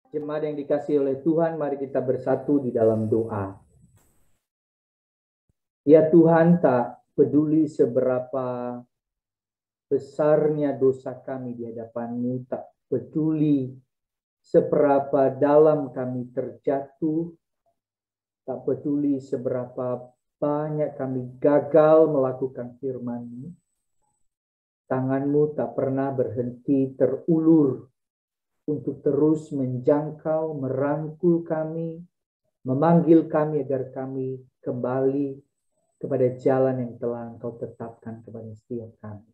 Jemaat yang dikasihi oleh Tuhan, mari kita bersatu di dalam doa. Ya Tuhan, tak peduli seberapa besarnya dosa kami di hadapan-Mu, tak peduli seberapa dalam kami terjatuh, tak peduli seberapa banyak kami gagal melakukan firman-Mu, tangan-Mu tak pernah berhenti terulur untuk terus menjangkau, merangkul kami, memanggil kami agar kami kembali kepada jalan yang telah Engkau tetapkan kepada setiap kami.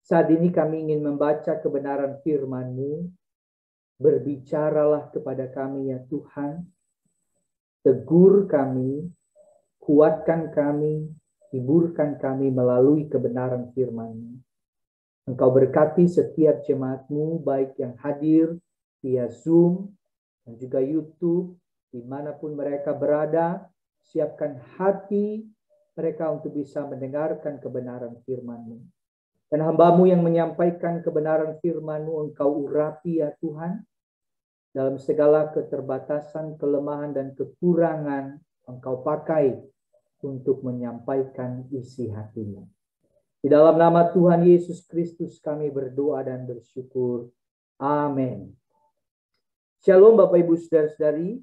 Saat ini kami ingin membaca kebenaran firman-Mu. Berbicaralah kepada kami ya Tuhan. Tegur kami, kuatkan kami, hiburkan kami melalui kebenaran firman-Mu. Engkau berkati setiap jemaat-Mu, baik yang hadir via Zoom dan juga YouTube, dimanapun mereka berada. Siapkan hati mereka untuk bisa mendengarkan kebenaran firman-Mu. Dan hamba-Mu yang menyampaikan kebenaran firman-Mu, Engkau urapi ya Tuhan. Dalam segala keterbatasan, kelemahan, dan kekurangan, Engkau pakai untuk menyampaikan isi hati-Mu. Di dalam nama Tuhan Yesus Kristus kami berdoa dan bersyukur. Amin. Shalom Bapak Ibu Saudara-saudari.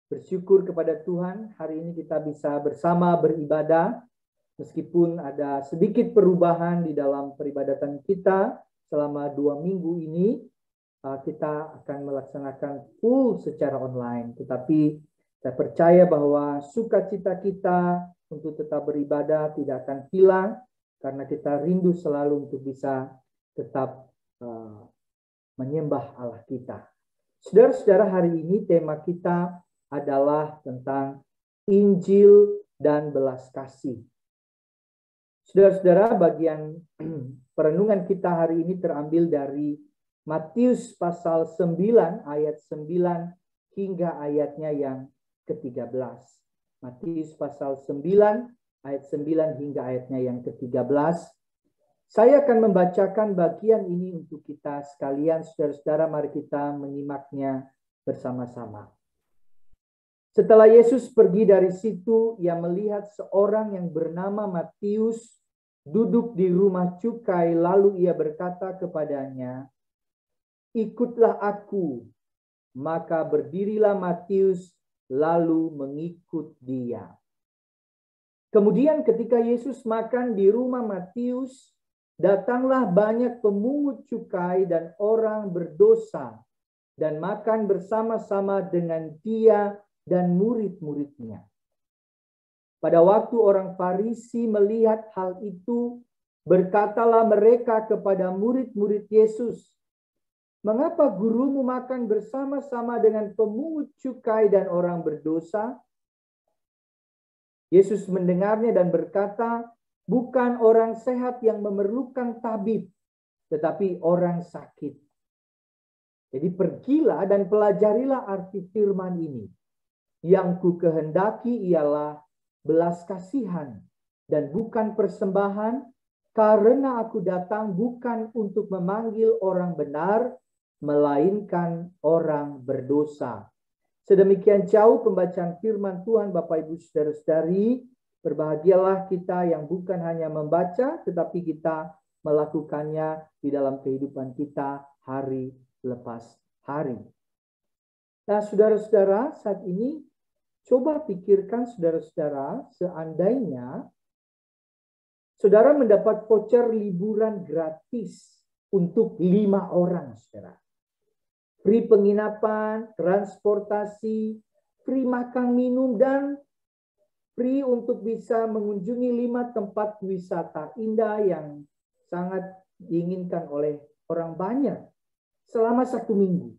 Bersyukur kepada Tuhan, hari ini kita bisa bersama beribadah. Meskipun ada sedikit perubahan di dalam peribadatan kita selama 2 minggu ini, kita akan melaksanakan full secara online. Tetapi saya percaya bahwa sukacita kita untuk tetap beribadah tidak akan hilang, karena kita rindu selalu untuk bisa tetap menyembah Allah kita. Saudara-saudara, hari ini tema kita adalah tentang Injil dan belas kasih. Saudara-saudara, bagian perenungan kita hari ini terambil dari Matius pasal 9 ayat 9 hingga ayatnya yang ke-13. Matius pasal 9 ayat 9 hingga ayatnya yang ke-13. Saya akan membacakan bagian ini untuk kita sekalian. Saudara-saudara, mari kita menyimaknya bersama-sama. Setelah Yesus pergi dari situ, ia melihat seorang yang bernama Matius duduk di rumah cukai, lalu ia berkata kepadanya, "Ikutlah aku." Maka berdirilah Matius lalu mengikut dia. Kemudian ketika Yesus makan di rumah Matius, datanglah banyak pemungut cukai dan orang berdosa dan makan bersama-sama dengan dia dan murid-muridnya. Pada waktu orang Farisi melihat hal itu, berkatalah mereka kepada murid-murid Yesus, "Mengapa gurumu makan bersama-sama dengan pemungut cukai dan orang berdosa?" Yesus mendengarnya dan berkata, "Bukan orang sehat yang memerlukan tabib, tetapi orang sakit. Jadi pergilah dan pelajarilah arti firman ini. Yang ku kehendaki ialah belas kasihan dan bukan persembahan, karena aku datang bukan untuk memanggil orang benar, melainkan orang berdosa." Sedemikian jauh pembacaan firman Tuhan. Bapak Ibu Saudara-saudari, berbahagialah kita yang bukan hanya membaca, tetapi kita melakukannya di dalam kehidupan kita hari lepas hari. Nah, saudara-saudara, saat ini coba pikirkan saudara-saudara, seandainya saudara mendapat voucher liburan gratis untuk 5 orang, saudara. Free penginapan, transportasi, free makan minum, dan free untuk bisa mengunjungi 5 tempat wisata indah yang sangat diinginkan oleh orang banyak. Selama 1 minggu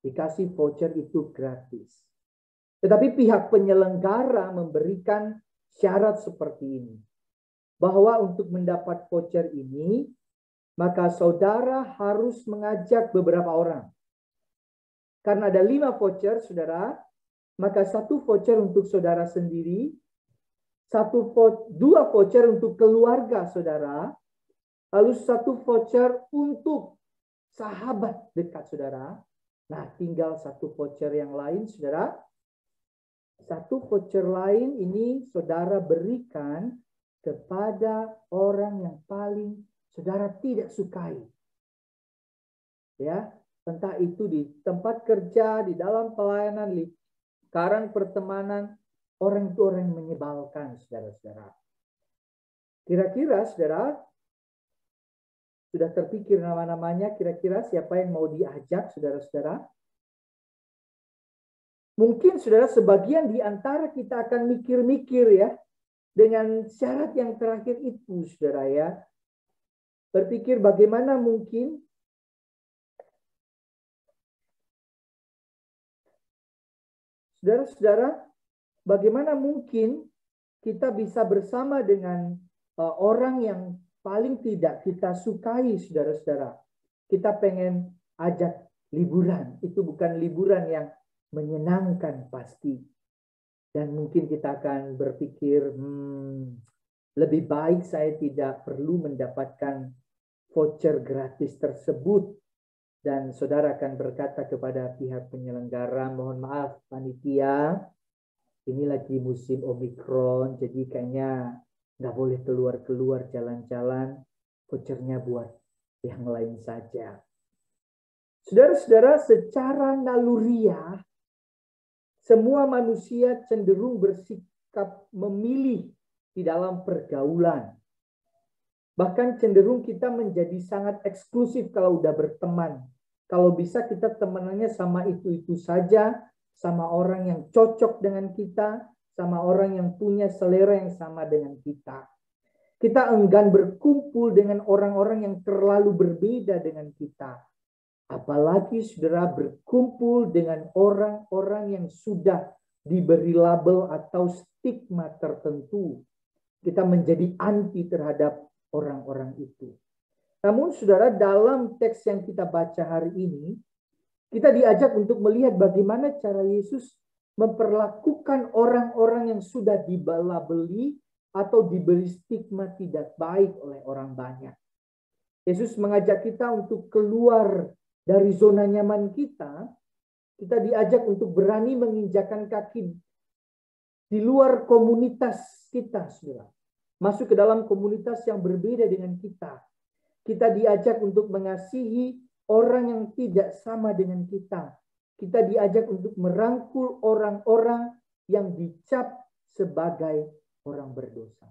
dikasih voucher itu gratis. Tetapi pihak penyelenggara memberikan syarat seperti ini. Bahwa untuk mendapat voucher ini, maka saudara harus mengajak beberapa orang. Karena ada 5 voucher, saudara, maka 1 voucher untuk saudara sendiri, 2 voucher untuk keluarga saudara, lalu 1 voucher untuk sahabat dekat saudara, Nah, tinggal satu voucher yang lain, saudara. Satu voucher lain ini saudara berikan kepada orang yang paling saudara tidak sukai. Ya, entah itu di tempat kerja, di dalam pelayanan, lingkaran pertemanan, orang itu orang yang menyebalkan, saudara-saudara. Kira-kira, saudara, sudah terpikir nama-namanya, kira-kira siapa yang mau diajak, saudara-saudara? Mungkin, saudara, sebagian di antara kita akan mikir-mikir ya, dengan syarat yang terakhir itu, saudara ya. Berpikir bagaimana mungkin saudara-saudara, bagaimana mungkin kita bisa bersama dengan orang yang paling tidak kita sukai, saudara-saudara. Kita pengen ajak liburan. Itu bukan liburan yang menyenangkan pasti. Dan mungkin kita akan berpikir, lebih baik saya tidak perlu mendapatkan voucher gratis tersebut. Dan saudara akan berkata kepada pihak penyelenggara, mohon maaf panitia, ini lagi musim Omikron, jadi kayaknya nggak boleh keluar-keluar jalan-jalan, vouchernya buat yang lain saja. Saudara-saudara, secara naluriah, semua manusia cenderung bersikap memilih di dalam pergaulan. Bahkan cenderung kita menjadi sangat eksklusif kalau udah berteman. Kalau bisa kita temanannya sama itu-itu saja, sama orang yang cocok dengan kita, sama orang yang punya selera yang sama dengan kita. Kita enggan berkumpul dengan orang-orang yang terlalu berbeda dengan kita. Apalagi saudara berkumpul dengan orang-orang yang sudah diberi label atau stigma tertentu. Kita menjadi anti terhadap orang-orang itu. Namun saudara, dalam teks yang kita baca hari ini, kita diajak untuk melihat bagaimana cara Yesus memperlakukan orang-orang yang sudah dilabeli atau diberi stigma tidak baik oleh orang banyak. Yesus mengajak kita untuk keluar dari zona nyaman kita. Kita diajak untuk berani menginjakan kaki di luar komunitas kita, saudara. Masuk ke dalam komunitas yang berbeda dengan kita. Kita diajak untuk mengasihi orang yang tidak sama dengan kita. Kita diajak untuk merangkul orang-orang yang dicap sebagai orang berdosa.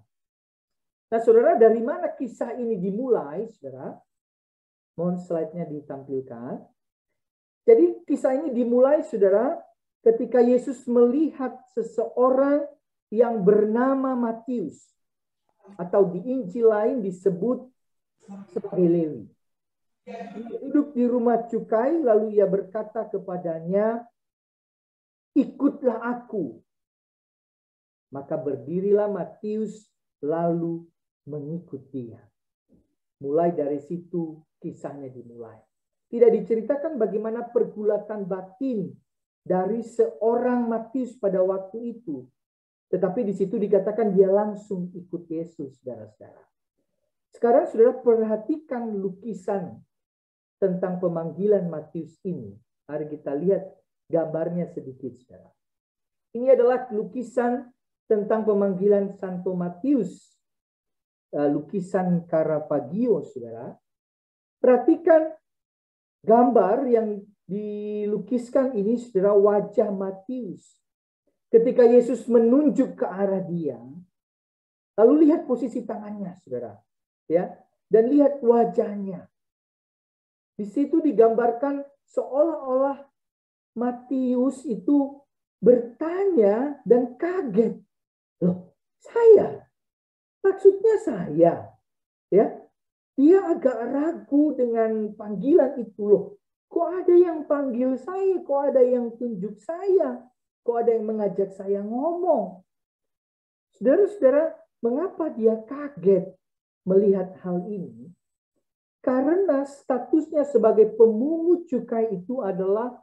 Nah, saudara, dari mana kisah ini dimulai, saudara? Mohon slide-nya ditampilkan. Jadi kisah ini dimulai, saudara, ketika Yesus melihat seseorang yang bernama Matius. Atau di Injil lain disebut sebagai Lewi. Dia duduk di rumah cukai, lalu ia berkata kepadanya, ikutlah aku. Maka berdirilah Matius lalu mengikut dia. Mulai dari situ kisahnya dimulai. Tidak diceritakan bagaimana pergulatan batin dari seorang Matius pada waktu itu. Tetapi di situ dikatakan dia langsung ikut Yesus, saudara-saudara. Sekarang saudara perhatikan lukisan tentang pemanggilan Matius ini. Mari kita lihat gambarnya sedikit, saudara. Ini adalah lukisan tentang pemanggilan Santo Matius. Lukisan Caravaggio, saudara. Perhatikan gambar yang dilukiskan ini, saudara, wajah Matius. Ketika Yesus menunjuk ke arah dia, lalu lihat posisi tangannya, saudara, ya, dan lihat wajahnya. Di situ digambarkan seolah-olah Matius itu bertanya dan kaget. Loh, saya? Maksudnya saya? Ya, dia agak ragu dengan panggilan itu. Loh, kok ada yang panggil saya? Kok ada yang tunjuk saya? Kok ada yang mengajak saya ngomong? Saudara-saudara, mengapa dia kaget melihat hal ini? Karena statusnya sebagai pemungut cukai itu adalah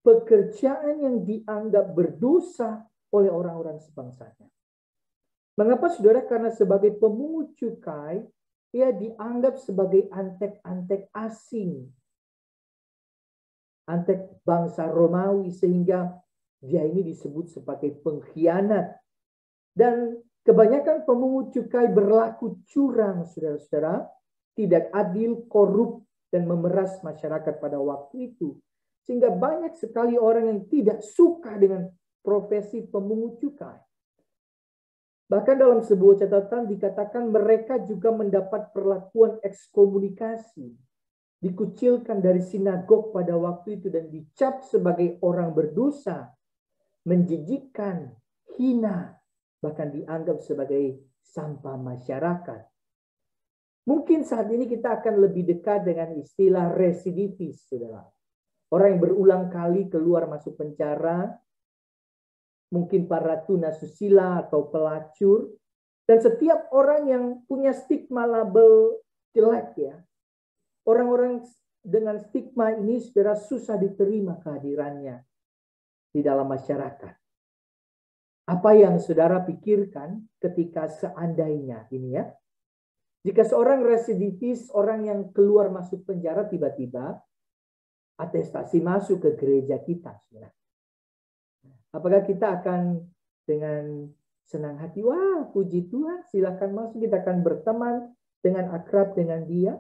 pekerjaan yang dianggap berdosa oleh orang-orang sebangsanya. Mengapa, saudara? Karena sebagai pemungut cukai, ia dianggap sebagai antek-antek asing. antek bangsa Romawi, sehingga dia ini disebut sebagai pengkhianat. Dan kebanyakan pemungut cukai berlaku curang, saudara-saudara, tidak adil, korup, dan memeras masyarakat pada waktu itu. Sehingga banyak sekali orang yang tidak suka dengan profesi pemungut cukai. Bahkan dalam sebuah catatan dikatakan mereka juga mendapat perlakuan ekskomunikasi. Dikucilkan dari sinagog pada waktu itu dan dicap sebagai orang berdosa, menjijikkan, hina, bahkan dianggap sebagai sampah masyarakat. Mungkin saat ini kita akan lebih dekat dengan istilah residivis, saudara. Orang yang berulang kali keluar masuk penjara, mungkin para tunasusila atau pelacur, dan setiap orang yang punya stigma label jelek ya. Orang-orang dengan stigma ini saudara susah diterima kehadirannya di dalam masyarakat. Apa yang saudara pikirkan ketika seandainya ini ya, jika seorang residivis, orang yang keluar masuk penjara tiba-tiba atestasi masuk ke gereja kita, saudara. Apakah kita akan dengan senang hati, wah puji Tuhan, silakan masuk, kita akan berteman dengan akrab dengan dia?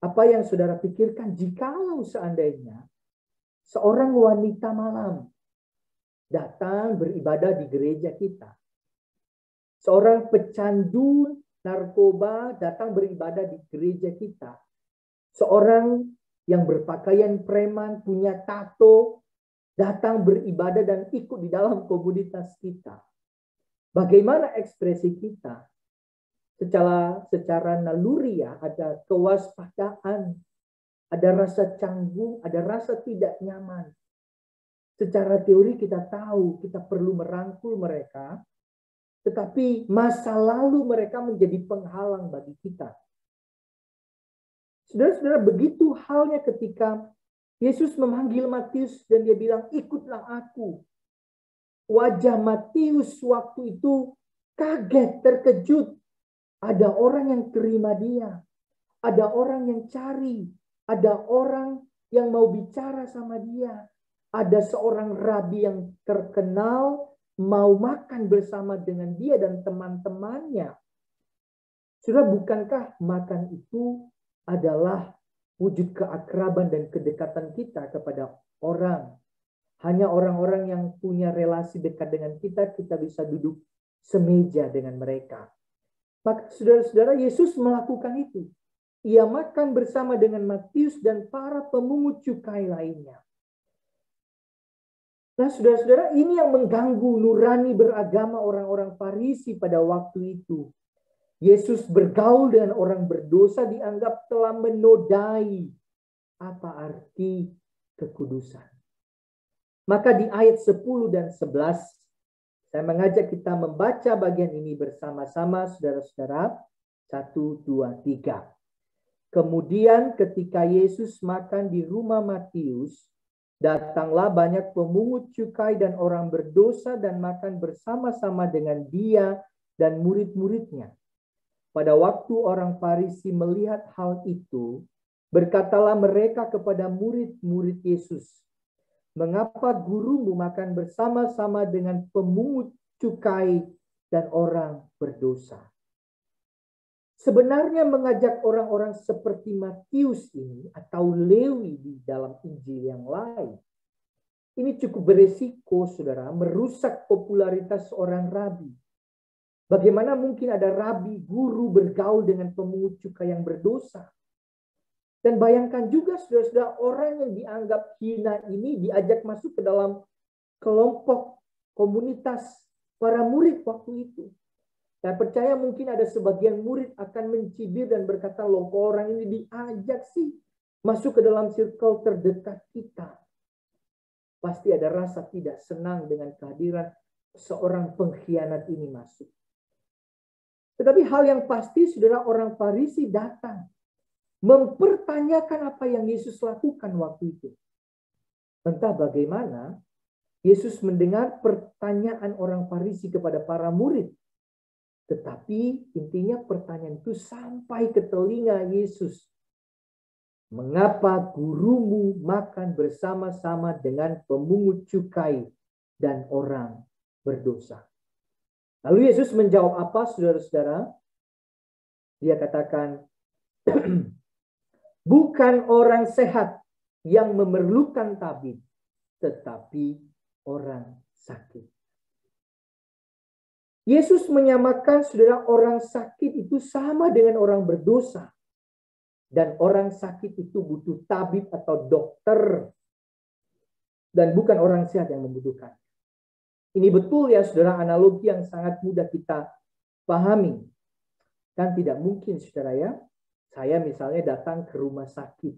Apa yang saudara pikirkan jikalau seandainya seorang wanita malam datang beribadah di gereja kita? Seorang pecandu narkoba datang beribadah di gereja kita. Seorang yang berpakaian preman, punya tato, datang beribadah dan ikut di dalam komunitas kita. Bagaimana ekspresi kita? Secara naluri ya, ada kewaspadaan, ada rasa canggung, ada rasa tidak nyaman. Secara teori kita tahu kita perlu merangkul mereka, tetapi masa lalu mereka menjadi penghalang bagi kita. Saudara-saudara, begitu halnya ketika Yesus memanggil Matius dan dia bilang, ikutlah aku. Wajah Matius waktu itu kaget, terkejut. Ada orang yang terima dia. Ada orang yang cari. Ada orang yang mau bicara sama dia. Ada seorang rabi yang terkenal mau makan bersama dengan dia dan teman-temannya. Saudara, bukankah makan itu adalah wujud keakraban dan kedekatan kita kepada orang? Hanya orang-orang yang punya relasi dekat dengan kita, kita bisa duduk semeja dengan mereka. Maka saudara-saudara, Yesus melakukan itu. Ia makan bersama dengan Matius dan para pemungut cukai lainnya. Nah, saudara-saudara, ini yang mengganggu nurani beragama orang-orang Farisi pada waktu itu. Yesus bergaul dengan orang berdosa dianggap telah menodai apa arti kekudusan. Maka di ayat 10 dan 11, saya mengajak kita membaca bagian ini bersama-sama, saudara-saudara. 1, 2, 3. Kemudian ketika Yesus makan di rumah Matius, datanglah banyak pemungut cukai dan orang berdosa dan makan bersama-sama dengan dia dan murid-muridnya. Pada waktu orang Farisi melihat hal itu, berkatalah mereka kepada murid-murid Yesus, mengapa gurumu makan bersama-sama dengan pemungut cukai dan orang berdosa? Sebenarnya mengajak orang-orang seperti Matius ini atau Lewi di dalam Injil yang lain, ini cukup beresiko, saudara, merusak popularitas seorang rabi. Bagaimana mungkin ada rabi, guru bergaul dengan pemungut cukai yang berdosa? Dan bayangkan juga saudara-saudara, orang yang dianggap hina ini diajak masuk ke dalam kelompok komunitas para murid waktu itu. Saya percaya mungkin ada sebagian murid akan mencibir dan berkata, loh kok orang ini diajak sih masuk ke dalam circle terdekat kita. Pasti ada rasa tidak senang dengan kehadiran seorang pengkhianat ini masuk. Tetapi hal yang pasti, saudara, orang Farisi datang mempertanyakan apa yang Yesus lakukan waktu itu. Entah bagaimana, Yesus mendengar pertanyaan orang Farisi kepada para murid. Tetapi intinya pertanyaan itu sampai ke telinga Yesus. mengapa gurumu makan bersama-sama dengan pemungut cukai dan orang berdosa? Lalu Yesus menjawab apa, saudara-saudara? Dia katakan, bukan orang sehat yang memerlukan tabib, tetapi orang sakit. Yesus menyamakan, saudara, orang sakit itu sama dengan orang berdosa. Dan orang sakit itu butuh tabib atau dokter. Dan bukan orang sehat yang membutuhkan. Ini betul ya, saudara, analogi yang sangat mudah kita pahami. Kan tidak mungkin, saudara ya, saya misalnya datang ke rumah sakit.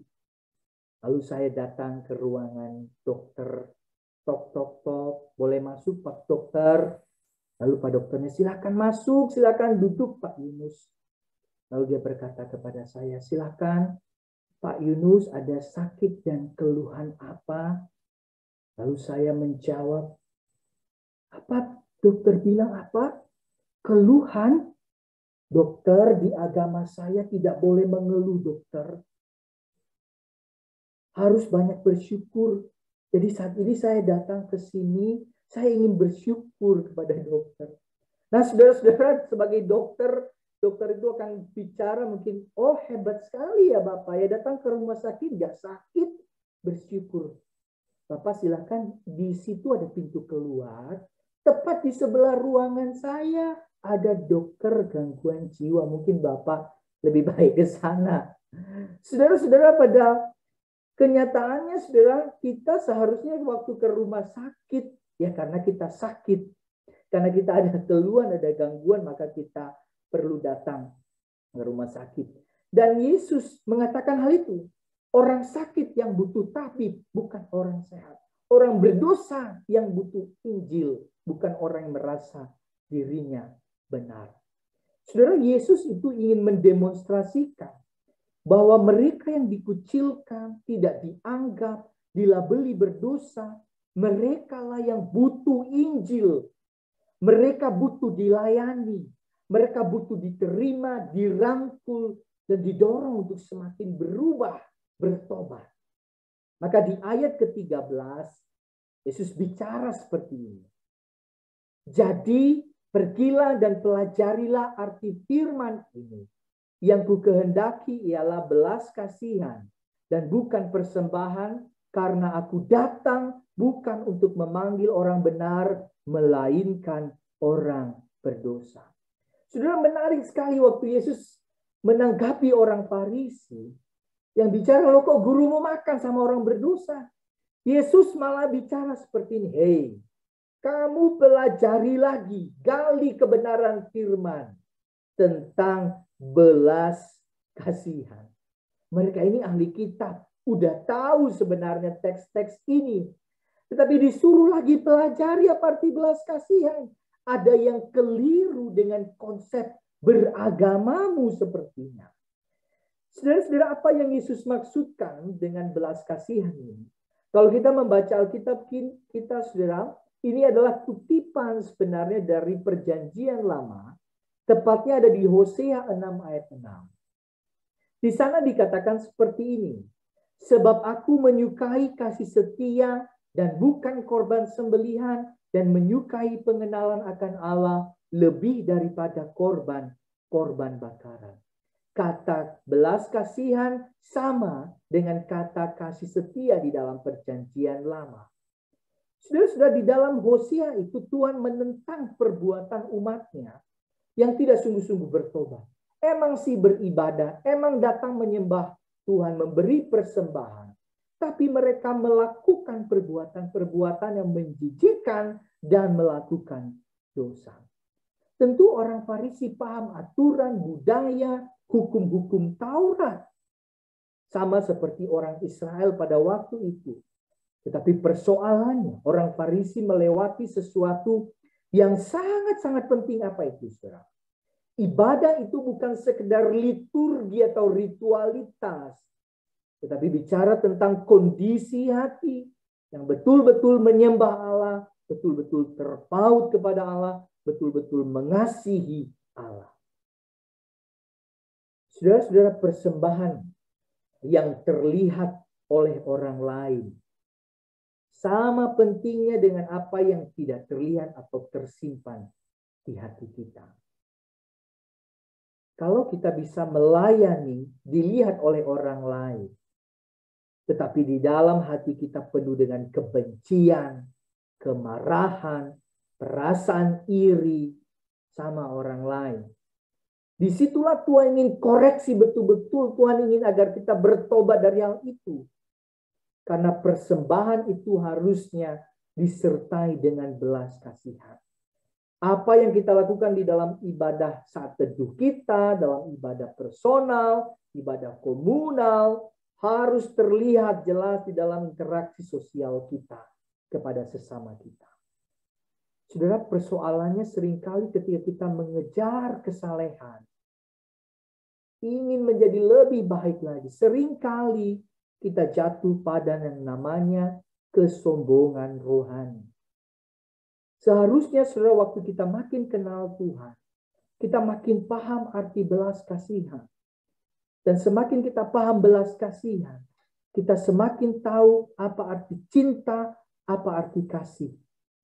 Lalu saya datang ke ruangan dokter. Tok, tok, tok. Boleh masuk, Pak Dokter? Lalu Pak Dokternya, silakan masuk, silakan duduk, Pak Yunus. Lalu dia berkata kepada saya, silakan Pak Yunus, ada sakit dan keluhan apa? Lalu saya menjawab, apa dokter bilang apa? Keluhan? Dokter, di agama saya tidak boleh mengeluh, dokter. Harus banyak bersyukur. Jadi saat ini saya datang ke sini, saya ingin bersyukur kepada dokter. Nah, saudara-saudara, sebagai dokter itu akan bicara mungkin, oh hebat sekali ya Bapak, ya datang ke rumah sakit, gak sakit, bersyukur. Bapak silakan, di situ ada pintu keluar. Tepat di sebelah ruangan saya ada dokter gangguan jiwa. Mungkin Bapak lebih baik ke sana. Saudara-saudara, pada kenyataannya, saudara, kita seharusnya waktu ke rumah sakit, ya karena kita sakit. Karena kita ada keluhan, ada gangguan, maka kita perlu datang ke rumah sakit. Dan Yesus mengatakan hal itu. Orang sakit yang butuh tabib, bukan orang sehat. Orang berdosa yang butuh Injil, bukan orang yang merasa dirinya benar. Saudara, Yesus itu ingin mendemonstrasikan bahwa mereka yang dikucilkan, tidak dianggap, dilabeli berdosa, mereka lah yang butuh Injil. Mereka butuh dilayani. Mereka butuh diterima, dirangkul, dan didorong untuk semakin berubah, bertobat. Maka di ayat ke-13, Yesus bicara seperti ini. Jadi, pergilah dan pelajarilah arti firman ini. Yang ku kehendaki ialah belas kasihan dan bukan persembahan, karena aku datang bukan untuk memanggil orang benar, melainkan orang berdosa. Saudara, menarik sekali waktu Yesus menanggapi orang Farisi yang bicara, loh kok gurumu makan sama orang berdosa? Yesus malah bicara seperti ini, hei, kamu pelajari lagi, gali kebenaran firman tentang belas kasihan. Mereka ini ahli kitab, udah tahu sebenarnya teks-teks ini. Tetapi disuruh lagi pelajari apa arti belas kasihan. Ada yang keliru dengan konsep beragamamu sepertinya. Saudara-saudara, apa yang Yesus maksudkan dengan belas kasihan ini? Kalau kita membaca Alkitab kita, saudara, ini adalah kutipan sebenarnya dari Perjanjian Lama. Tepatnya ada di Hosea 6 ayat 6. Di sana dikatakan seperti ini. Sebab aku menyukai kasih setia dan bukan korban sembelihan, dan menyukai pengenalan akan Allah lebih daripada korban bakaran. Kata belas kasihan sama dengan kata kasih setia di dalam Perjanjian Lama. Sudah di dalam Hosea itu Tuhan menentang perbuatan umatnya yang tidak sungguh-sungguh bertobat. Emang sih beribadah, emang datang menyembah Tuhan, memberi persembahan. Tapi mereka melakukan perbuatan yang menjijikkan dan melakukan dosa. Tentu orang Farisi paham aturan, budaya, hukum-hukum Taurat. Sama seperti orang Israel pada waktu itu. Tetapi persoalannya, orang Farisi melewati sesuatu yang sangat-sangat penting. Apa itu, saudara? Ibadah itu bukan sekedar liturgi atau ritualitas. Tetapi bicara tentang kondisi hati yang betul-betul menyembah Allah, betul-betul terpaut kepada Allah, betul-betul mengasihi Allah. Saudara-saudara, persembahan yang terlihat oleh orang lain. Sama pentingnya dengan apa yang tidak terlihat atau tersimpan di hati kita. Kalau kita bisa melayani, dilihat oleh orang lain, tetapi di dalam hati kita penuh dengan kebencian, kemarahan, perasaan iri sama orang lain. Disitulah Tuhan ingin koreksi betul-betul. Tuhan ingin agar kita bertobat dari hal itu. Karena persembahan itu harusnya disertai dengan belas kasihan. Apa yang kita lakukan di dalam ibadah saat teduh kita, dalam ibadah personal, ibadah komunal, harus terlihat jelas di dalam interaksi sosial kita kepada sesama kita. Saudara, persoalannya seringkali ketika kita mengejar kesalehan, ingin menjadi lebih baik lagi, seringkali kita jatuh pada yang namanya kesombongan rohani. Seharusnya saudara, waktu kita makin kenal Tuhan, kita makin paham arti belas kasihan. Dan semakin kita paham belas kasihan, kita semakin tahu apa arti cinta, apa arti kasih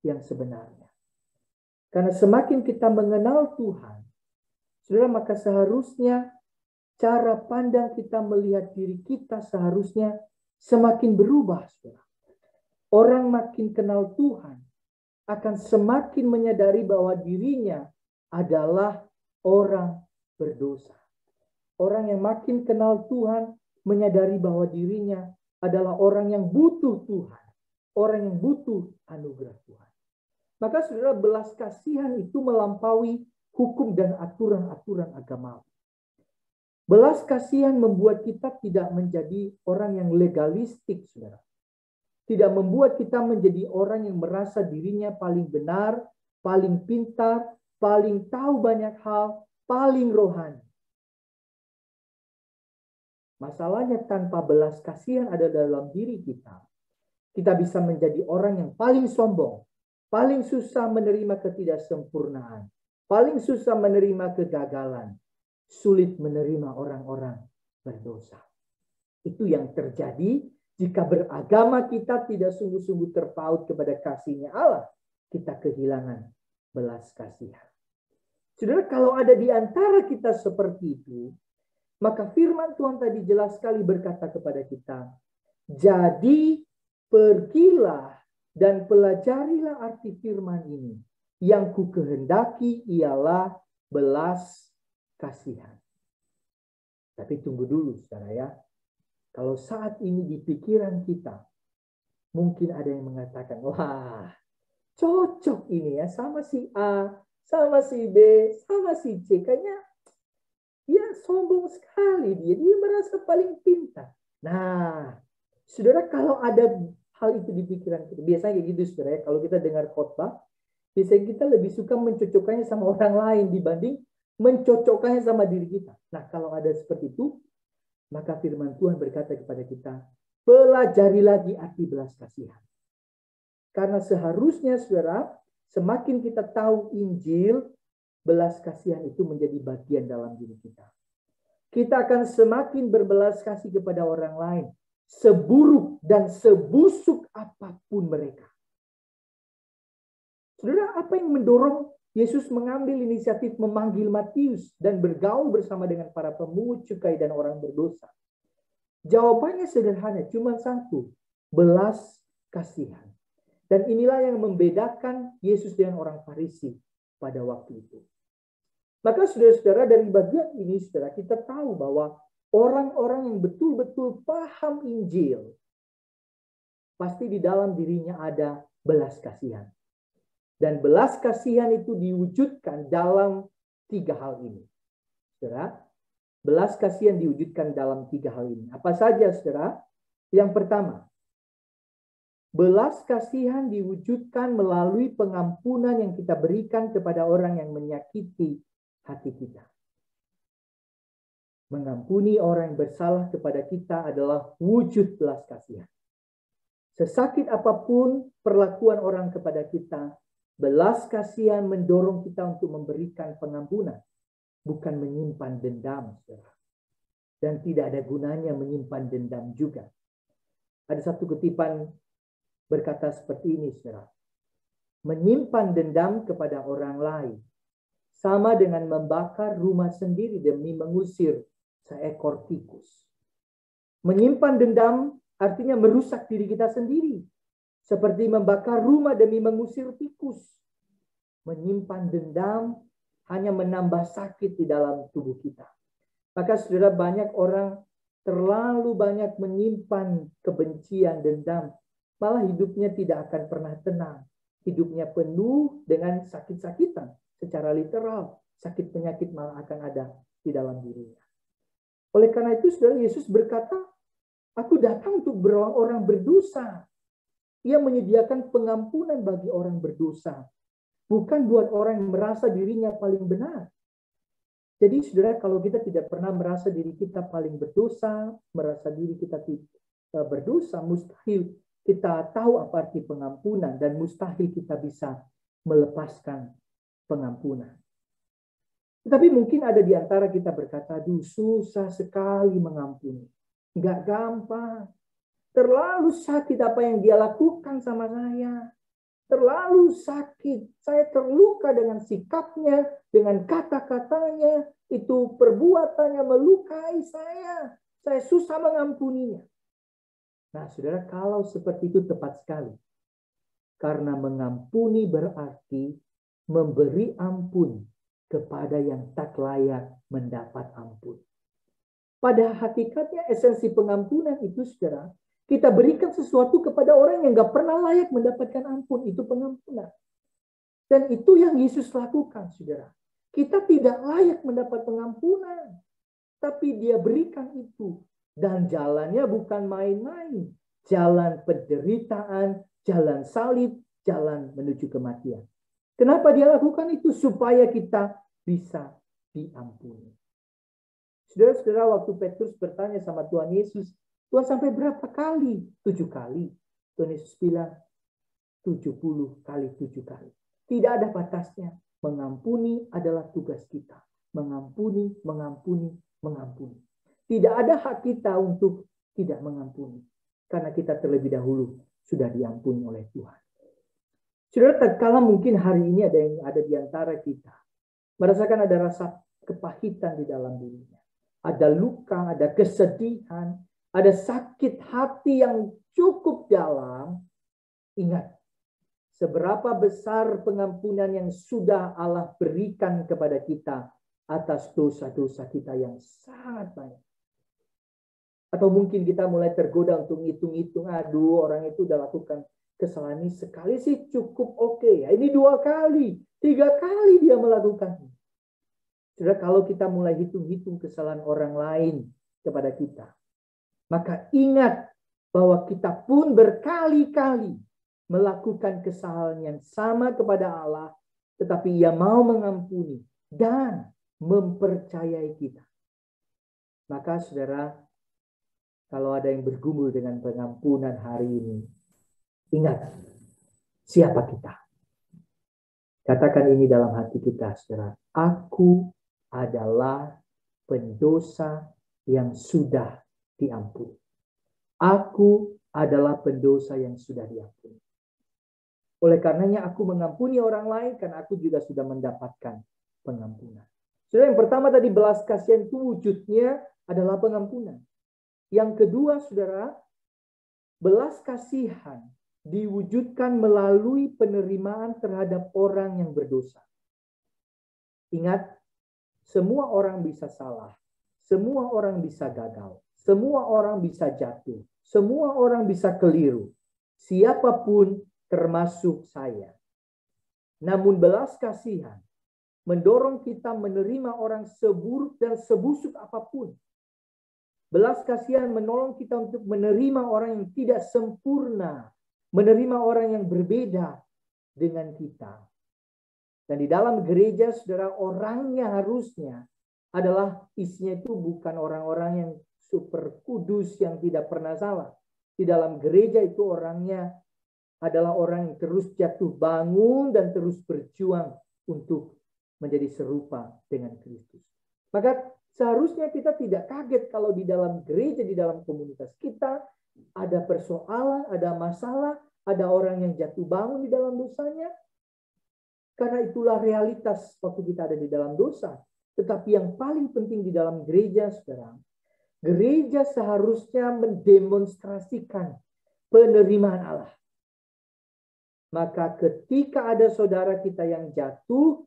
yang sebenarnya. Karena semakin kita mengenal Tuhan, saudara, maka seharusnya cara pandang kita melihat diri kita seharusnya semakin berubah, saudara. Orang makin kenal Tuhan akan semakin menyadari bahwa dirinya adalah orang berdosa. Orang yang makin kenal Tuhan menyadari bahwa dirinya adalah orang yang butuh Tuhan. Orang yang butuh anugerah Tuhan. Maka saudara, belas kasihan itu melampaui hukum dan aturan-aturan agama. Belas kasihan membuat kita tidak menjadi orang yang legalistik, saudara. Tidak membuat kita menjadi orang yang merasa dirinya paling benar, paling pintar, paling tahu banyak hal, paling rohani. Masalahnya tanpa belas kasihan ada dalam diri kita, kita bisa menjadi orang yang paling sombong, paling susah menerima ketidaksempurnaan, paling susah menerima kegagalan, sulit menerima orang-orang berdosa. Itu yang terjadi jika beragama kita tidak sungguh-sungguh terpaut kepada kasih-Nya Allah, kita kehilangan belas kasihan. Saudara, kalau ada di antara kita seperti itu, maka firman Tuhan tadi jelas sekali berkata kepada kita, jadi pergilah dan pelajarilah arti firman ini. Yang ku kehendaki ialah belas kasihan. Tapi tunggu dulu, saudara ya. Kalau saat ini di pikiran kita, mungkin ada yang mengatakan, wah, cocok ini ya, sama si A, sama si B, sama si C. Kayaknya, ya sombong sekali dia merasa paling pintar. Nah, saudara, kalau ada hal itu di pikiran kita, biasanya kayak gitu, saudara ya. Kalau kita dengar khotbah, biasanya kita lebih suka mencocokkannya sama orang lain dibanding mencocokkannya sama diri kita. Nah, kalau ada seperti itu, maka firman Tuhan berkata kepada kita, pelajari lagi arti belas kasihan. Karena seharusnya, saudara, semakin kita tahu Injil, belas kasihan itu menjadi bagian dalam diri kita. Kita akan semakin berbelas kasih kepada orang lain, seburuk dan sebusuk apapun mereka. Saudara, apa yang mendorong Yesus mengambil inisiatif memanggil Matius dan bergaul bersama dengan para pemungut cukai dan orang berdosa? Jawabannya sederhana, cuma satu, belas kasihan. Dan inilah yang membedakan Yesus dengan orang Farisi pada waktu itu. Maka saudara-saudara, dari bagian ini, saudara, kita tahu bahwa orang-orang yang betul-betul paham Injil, pasti di dalam dirinya ada belas kasihan. Dan belas kasihan itu diwujudkan dalam 3 hal ini. Saudara, belas kasihan diwujudkan dalam 3 hal ini. Apa saja, saudara? Yang pertama, belas kasihan diwujudkan melalui pengampunan yang kita berikan kepada orang yang menyakiti hati kita. Mengampuni orang yang bersalah kepada kita adalah wujud belas kasihan. Sesakit apapun perlakuan orang kepada kita, belas kasihan mendorong kita untuk memberikan pengampunan, bukan menyimpan dendam, saudara. Dan tidak ada gunanya menyimpan dendam juga. Ada satu kutipan berkata seperti ini, saudara. Menyimpan dendam kepada orang lain sama dengan membakar rumah sendiri demi mengusir seekor tikus. Menyimpan dendam artinya merusak diri kita sendiri. Seperti membakar rumah demi mengusir tikus. Menyimpan dendam hanya menambah sakit di dalam tubuh kita. Maka saudara, banyak orang terlalu banyak menyimpan kebencian, dendam. Malah hidupnya tidak akan pernah tenang. Hidupnya penuh dengan sakit-sakitan. Secara literal, sakit penyakit malah akan ada di dalam dirinya. Oleh karena itu, saudara, Yesus berkata, aku datang untuk orang berdosa. Ia menyediakan pengampunan bagi orang berdosa. Bukan buat orang yang merasa dirinya paling benar. Jadi saudara, kalau kita tidak pernah merasa diri kita paling berdosa, merasa diri kita tidak berdosa, mustahil kita tahu apa arti pengampunan dan mustahil kita bisa melepaskan pengampunan. Tetapi mungkin ada di antara kita berkata, aduh susah sekali mengampuni. Nggak gampang. Terlalu sakit apa yang dia lakukan sama saya. Terlalu sakit. Saya terluka dengan sikapnya, dengan kata-katanya. Itu perbuatannya melukai saya. Saya susah mengampuninya. Nah, saudara, kalau seperti itu tepat sekali. Karena mengampuni berarti memberi ampun kepada yang tak layak mendapat ampun. Pada hakikatnya esensi pengampunan itu, saudara, kita berikan sesuatu kepada orang yang gak pernah layak mendapatkan ampun. Itu pengampunan. Dan itu yang Yesus lakukan, saudara. Kita tidak layak mendapat pengampunan. Tapi dia berikan itu. Dan jalannya bukan main-main. Jalan penderitaan, jalan salib, jalan menuju kematian. Kenapa dia lakukan itu? Supaya kita bisa diampuni. Saudara-saudara, waktu Petrus bertanya sama Tuhan Yesus, Tuhan sampai berapa kali? 7 kali. Tuhan Yesus bilang 70 kali 7 kali. Tidak ada batasnya. Mengampuni adalah tugas kita. Mengampuni, mengampuni, mengampuni. Tidak ada hak kita untuk tidak mengampuni. Karena kita terlebih dahulu sudah diampuni oleh Tuhan. Saudara, tatkala mungkin hari ini ada yang ada di antara kita merasakan ada rasa kepahitan di dalam dirinya. Ada luka, ada kesedihan, ada sakit hati yang cukup dalam. Ingat, seberapa besar pengampunan yang sudah Allah berikan kepada kita atas dosa-dosa kita yang sangat banyak. Atau mungkin kita mulai tergoda untuk ngitung-ngitung, aduh orang itu udah lakukan kesalahan ini sekali sih cukup oke ya. Ini 2 kali, 3 kali dia melakukannya. Saudara, kalau kita mulai hitung-hitung kesalahan orang lain kepada kita, maka ingat bahwa kita pun berkali-kali melakukan kesalahan yang sama kepada Allah, tetapi Ia mau mengampuni dan mempercayai kita. Maka saudara, kalau ada yang bergumul dengan pengampunan hari ini, ingat siapa kita. Katakan ini dalam hati kita, saudara. Aku adalah pendosa yang sudah diampuni. Aku adalah pendosa yang sudah diampuni. Oleh karenanya aku mengampuni orang lain karena aku juga sudah mendapatkan pengampunan. Saudara, yang pertama tadi belas kasihan itu wujudnya adalah pengampunan. Yang kedua, saudara, belas kasihan diwujudkan melalui penerimaan terhadap orang yang berdosa. Ingat, semua orang bisa salah. Semua orang bisa gagal. Semua orang bisa jatuh. Semua orang bisa keliru. Siapapun termasuk saya. Namun belas kasihan mendorong kita menerima orang seburuk dan sebusuk apapun. Belas kasihan menolong kita untuk menerima orang yang tidak sempurna. Menerima orang yang berbeda dengan kita. Dan di dalam gereja, saudara, orangnya harusnya adalah isinya itu bukan orang-orang yang super kudus yang tidak pernah salah. Di dalam gereja itu orangnya adalah orang yang terus jatuh bangun dan terus berjuang untuk menjadi serupa dengan Kristus. Maka seharusnya kita tidak kaget kalau di dalam gereja, di dalam komunitas kita ada persoalan, ada masalah, ada orang yang jatuh bangun di dalam dosanya. Karena itulah realitas waktu kita ada di dalam dosa. Tetapi yang paling penting di dalam gereja sekarang, gereja seharusnya mendemonstrasikan penerimaan Allah. Maka ketika ada saudara kita yang jatuh,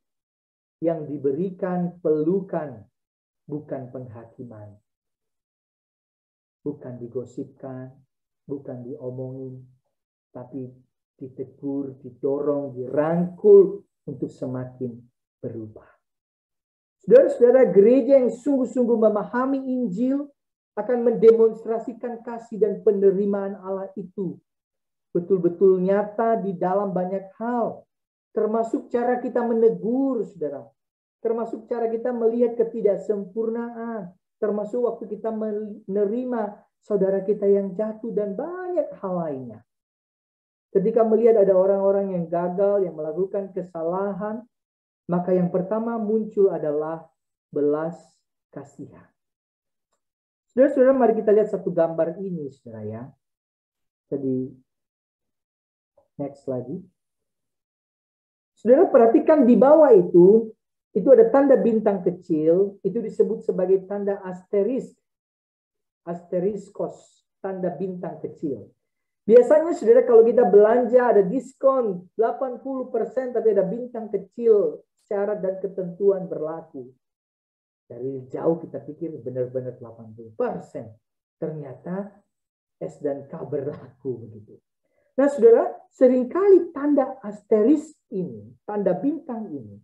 yang diberikan pelukan, bukan penghakiman. Bukan digosipkan, bukan diomongin, tapi ditegur, didorong, dirangkul untuk semakin berubah. Saudara-saudara, gereja yang sungguh-sungguh memahami Injil akan mendemonstrasikan kasih dan penerimaan Allah itu betul-betul nyata di dalam banyak hal, termasuk cara kita menegur, saudara, termasuk cara kita melihat ketidaksempurnaan, termasuk waktu kita menerima saudara kita yang jatuh dan banyak hal lainnya. Ketika melihat ada orang-orang yang gagal, yang melakukan kesalahan, maka yang pertama muncul adalah belas kasihan. Saudara-saudara, mari kita lihat satu gambar ini, saudara ya. Jadi, next lagi. Saudara perhatikan di bawah itu ada tanda bintang kecil, itu disebut sebagai tanda asteriskos, tanda bintang kecil. Biasanya saudara kalau kita belanja ada diskon 80%, tapi ada bintang kecil, syarat dan ketentuan berlaku. Dari jauh kita pikir benar-benar 80%. Ternyata S dan K berlaku begitu. Nah saudara, seringkali tanda asterisk ini, tanda bintang ini,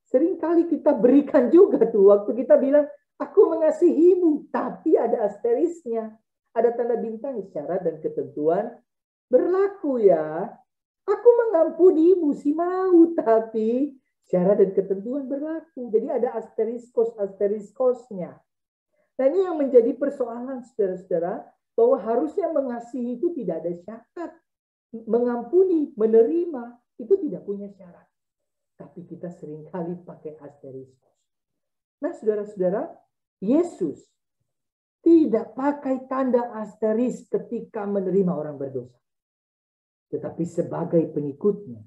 seringkali kita berikan juga tuh waktu kita bilang, aku mengasihimu, tapi ada asterisknya. Ada tanda bintang, syarat dan ketentuan berlaku ya. Aku mengampunimu si mau, tapi syarat dan ketentuan berlaku. Jadi ada asteriskosnya. Nah ini yang menjadi persoalan saudara-saudara, bahwa harusnya mengasihi itu tidak ada syarat. Mengampuni, menerima, itu tidak punya syarat. Tapi kita seringkali pakai asteriskos. Nah saudara-saudara, Yesus tidak pakai tanda asterisk ketika menerima orang berdosa. Tetapi sebagai pengikutnya,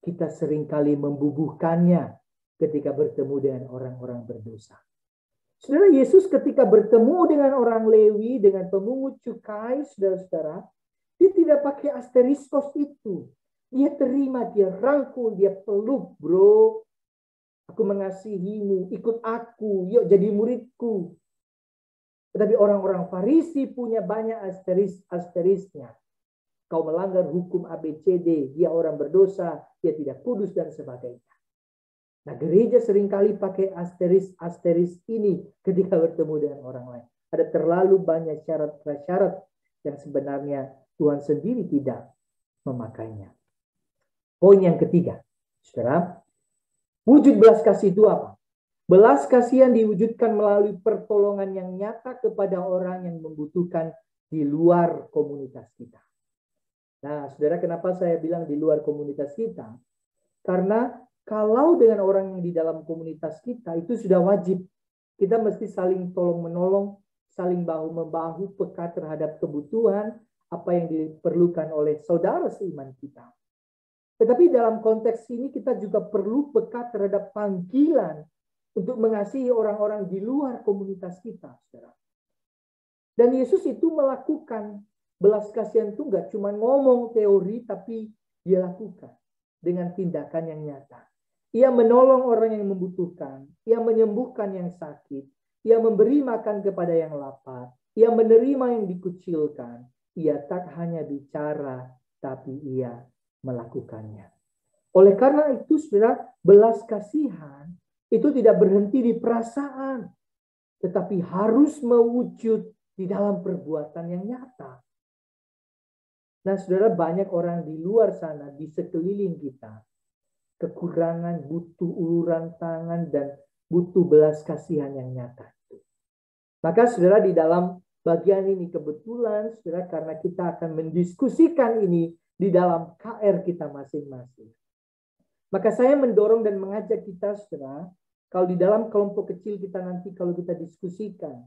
kita seringkali membubuhkannya ketika bertemu dengan orang-orang berdosa. Saudara, Yesus ketika bertemu dengan orang Lewi, dengan pemungut cukai, saudara-saudara, dia tidak pakai asteriskos itu. Dia terima, dia rangkul, dia peluk, bro. Aku mengasihimu, ikut aku, yuk jadi muridku. Tetapi orang-orang Farisi punya banyak asterisknya. Kau melanggar hukum ABCD, dia orang berdosa, dia tidak kudus dan sebagainya. Nah, gereja seringkali pakai asterisk ini ketika bertemu dengan orang lain. Ada terlalu banyak syarat-syarat yang sebenarnya Tuhan sendiri tidak memakainya. Poin yang ketiga, saudara, wujud belas kasih itu apa? Belas kasihan diwujudkan melalui pertolongan yang nyata kepada orang yang membutuhkan di luar komunitas kita. Nah, saudara, kenapa saya bilang di luar komunitas kita? Karena kalau dengan orang yang di dalam komunitas kita, itu sudah wajib. Kita mesti saling tolong-menolong, saling bahu-membahu, peka terhadap kebutuhan, apa yang diperlukan oleh saudara seiman kita. Tetapi dalam konteks ini kita juga perlu peka terhadap panggilan untuk mengasihi orang-orang di luar komunitas kita, saudara. Dan Yesus itu melakukan belas kasihan itu nggak cuma ngomong teori, tapi dia lakukan dengan tindakan yang nyata. Ia menolong orang yang membutuhkan, ia menyembuhkan yang sakit, ia memberi makan kepada yang lapar, ia menerima yang dikucilkan, ia tak hanya bicara, tapi ia melakukannya. Oleh karena itu, saudara, belas kasihan itu tidak berhenti di perasaan, tetapi harus mewujud di dalam perbuatan yang nyata. Nah, saudara, banyak orang di luar sana, di sekeliling kita, kekurangan, butuh uluran tangan, dan butuh belas kasihan yang nyata. Maka, saudara, di dalam bagian ini kebetulan, saudara, karena kita akan mendiskusikan ini di dalam KR kita masing-masing. Maka saya mendorong dan mengajak kita, saudara, Kalau di dalam kelompok kecil kita nanti kalau kita diskusikan,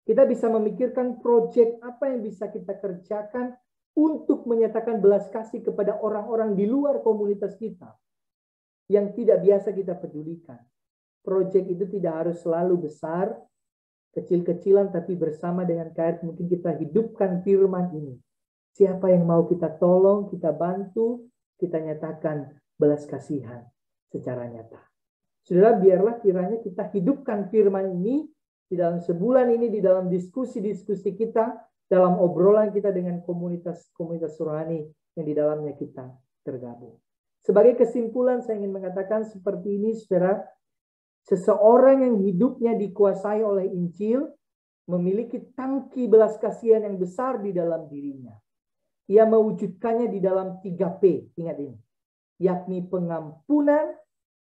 kita bisa memikirkan proyek apa yang bisa kita kerjakan untuk menyatakan belas kasih kepada orang-orang di luar komunitas kita yang tidak biasa kita pedulikan. Proyek itu tidak harus selalu besar, kecil-kecilan, tapi bersama dengan KRIT mungkin kita hidupkan firman ini. Siapa yang mau kita tolong, kita bantu, kita nyatakan belas kasihan secara nyata. Saudara, biarlah kiranya kita hidupkan firman ini di dalam sebulan ini, di dalam diskusi-diskusi kita, dalam obrolan kita dengan komunitas rohani yang di dalamnya kita tergabung. Sebagai kesimpulan, saya ingin mengatakan seperti ini, saudara. Seseorang yang hidupnya dikuasai oleh Injil memiliki tangki belas kasihan yang besar di dalam dirinya. Ia mewujudkannya di dalam 3P, ingat ini, yakni pengampunan,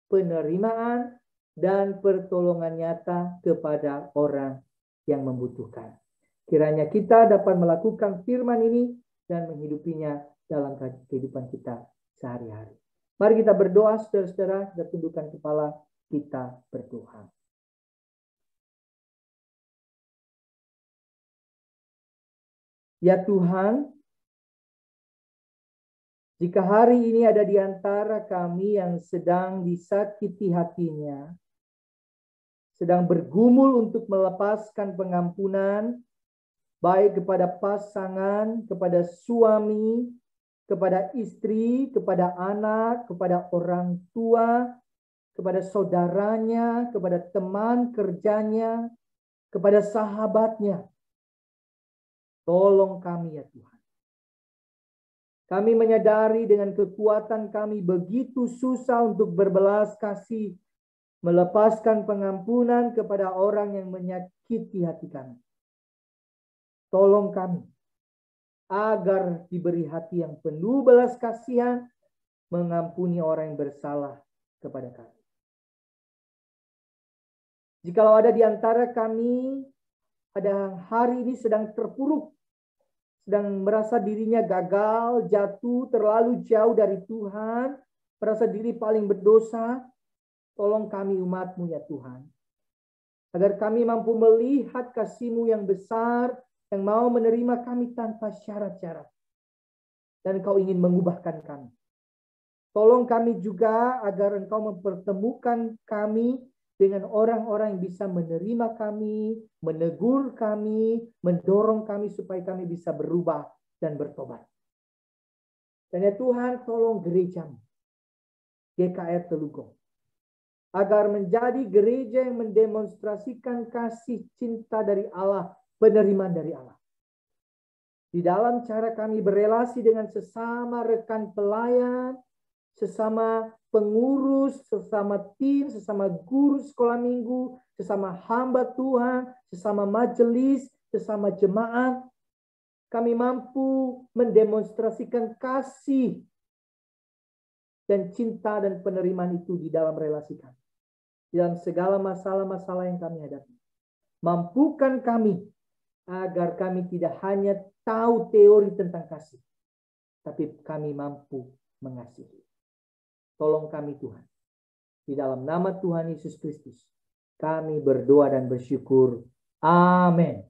penerimaan, dan pertolongan nyata kepada orang yang membutuhkan. Kiranya kita dapat melakukan firman ini dan menghidupinya dalam kehidupan kita sehari-hari. Mari kita berdoa, saudara-saudara, kita tundukkan kepala, kita berdoa. Ya Tuhan, jika hari ini ada di antara kami yang sedang disakiti hatinya, sedang bergumul untuk melepaskan pengampunan, baik kepada pasangan, kepada suami, kepada istri, kepada anak, kepada orang tua, kepada saudaranya, kepada teman kerjanya, kepada sahabatnya. Tolong kami ya Tuhan. Kami menyadari dengan kekuatan kami begitu susah untuk berbelas kasih, melepaskan pengampunan kepada orang yang menyakiti hati kami. Tolong kami agar diberi hati yang penuh belas kasihan, mengampuni orang yang bersalah kepada kami. Jikalau ada di antara kami ada hari ini sedang terpuruk, sedang merasa dirinya gagal, jatuh, terlalu jauh dari Tuhan, merasa diri paling berdosa, tolong kami umat-Mu ya Tuhan. Agar kami mampu melihat kasih-Mu yang besar, yang mau menerima kami tanpa syarat-syarat. Dan Engkau ingin mengubahkan kami. Tolong kami juga agar Engkau mempertemukan kami dengan orang-orang yang bisa menerima kami, menegur kami, mendorong kami supaya kami bisa berubah dan bertobat. Dan ya Tuhan, tolong gereja-Mu, GKR Telugong, agar menjadi gereja yang mendemonstrasikan kasih cinta dari Allah, penerimaan dari Allah. Di dalam cara kami berelasi dengan sesama rekan pelayan, sesama pengurus, sesama tim, sesama guru sekolah minggu, sesama hamba Tuhan, sesama majelis, sesama jemaat, kami mampu mendemonstrasikan kasih dan cinta dan penerimaan itu di dalam relasi kami. Di dalam segala masalah-masalah yang kami hadapi. Mampukan kami agar kami tidak hanya tahu teori tentang kasih, tapi kami mampu mengasihi. Tolong kami Tuhan. Di dalam nama Tuhan Yesus Kristus, kami berdoa dan bersyukur. Amin.